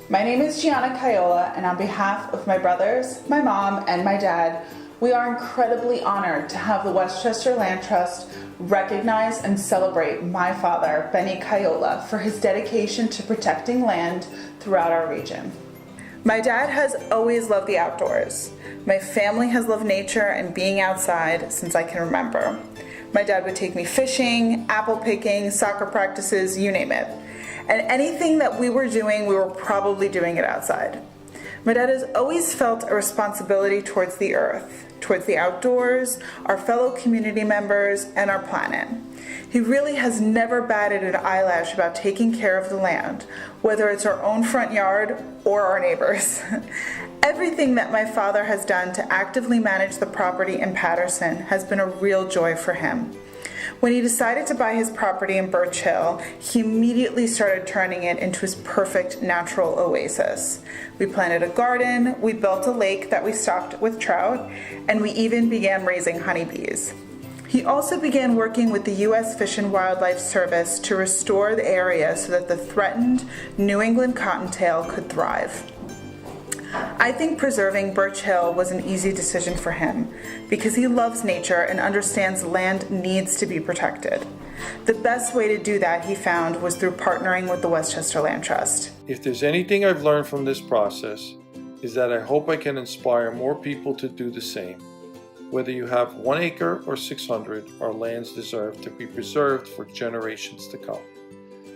My name is Gianna Caiola, and on behalf of my brothers, my mom, and my dad, we are incredibly honored to have the Westchester Land Trust recognize and celebrate my father, Benny Caiola, for his dedication to protecting land throughout our region. My dad has always loved the outdoors. My family has loved nature and being outside since I can remember. My dad would take me fishing, apple picking, soccer practices, you name it. And anything that we were doing, we were probably doing it outside. My dad has always felt a responsibility towards the earth, towards the outdoors, our fellow community members, and our planet. He really has never batted an eyelash about taking care of the land, whether it's our own front yard or our neighbors. Everything that my father has done to actively manage the property in Patterson has been a real joy for him. When he decided to buy his property in Birch Hill, he immediately started turning it into his perfect natural oasis. We planted a garden, we built a lake that we stocked with trout, and we even began raising honeybees. He also began working with the U.S. Fish and Wildlife Service to restore the area so that the threatened New England cottontail could thrive. I think preserving Birch Hill was an easy decision for him because he loves nature and understands land needs to be protected. The best way to do that, he found, was through partnering with the Westchester Land Trust. If there's anything I've learned from this process, is that I hope I can inspire more people to do the same. Whether you have 1 acre or 600, our lands deserve to be preserved for generations to come.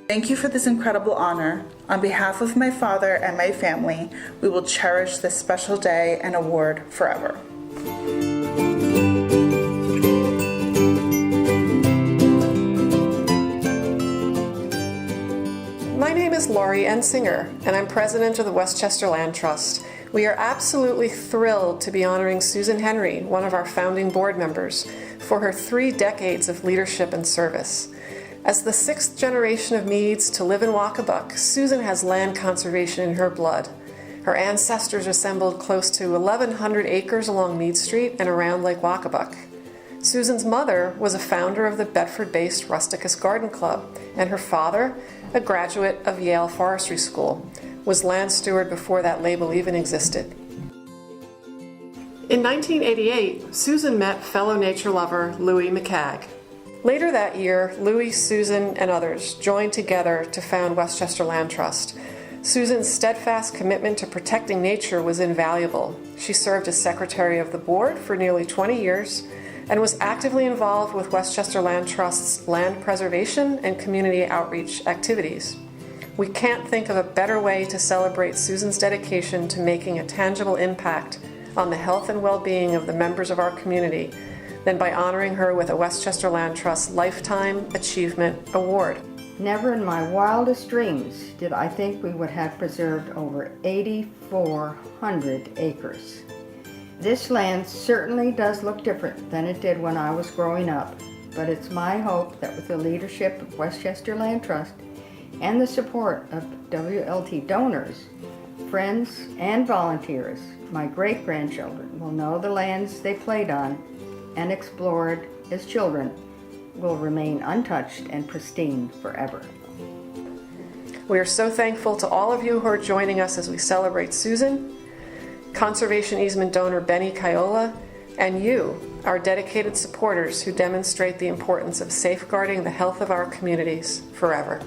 Thank you for this incredible honor. On behalf of my father and my family, we will cherish this special day and award forever. My name is Lori Ensinger, and I'm president of the Westchester Land Trust. We are absolutely thrilled to be honoring Susan Henry, one of our founding board members, for her 3 decades of leadership and service. As the 6th generation of Meads to live in Wacabuck, Susan has land conservation in her blood. Her ancestors assembled close to 1,100 acres along Mead Street and around Lake Wacabuck. Susan's mother was a founder of the Bedford-based Rusticus Garden Club, and her father, a graduate of Yale Forestry School, was land steward before that label even existed. In 1988, Susan met fellow nature lover Louis McCagg. Later that year, Louis, Susan, and others joined together to found Westchester Land Trust. Susan's steadfast commitment to protecting nature was invaluable. She served as secretary of the board for nearly 20 years and was actively involved with Westchester Land Trust's land preservation and community outreach activities. We can't think of a better way to celebrate Susan's dedication to making a tangible impact on the health and well-being of the members of our community than by honoring her with a Westchester Land Trust Lifetime Achievement Award. Never in my wildest dreams did I think we would have preserved over 8,400 acres. This land certainly does look different than it did when I was growing up, but it's my hope that with the leadership of Westchester Land Trust and the support of WLT donors, friends, and volunteers, my great-grandchildren will know the lands they played on and explored as children will remain untouched and pristine forever. We are so thankful to all of you who are joining us as we celebrate Susan, conservation easement donor Benny Caiola, and you, our dedicated supporters who demonstrate the importance of safeguarding the health of our communities forever.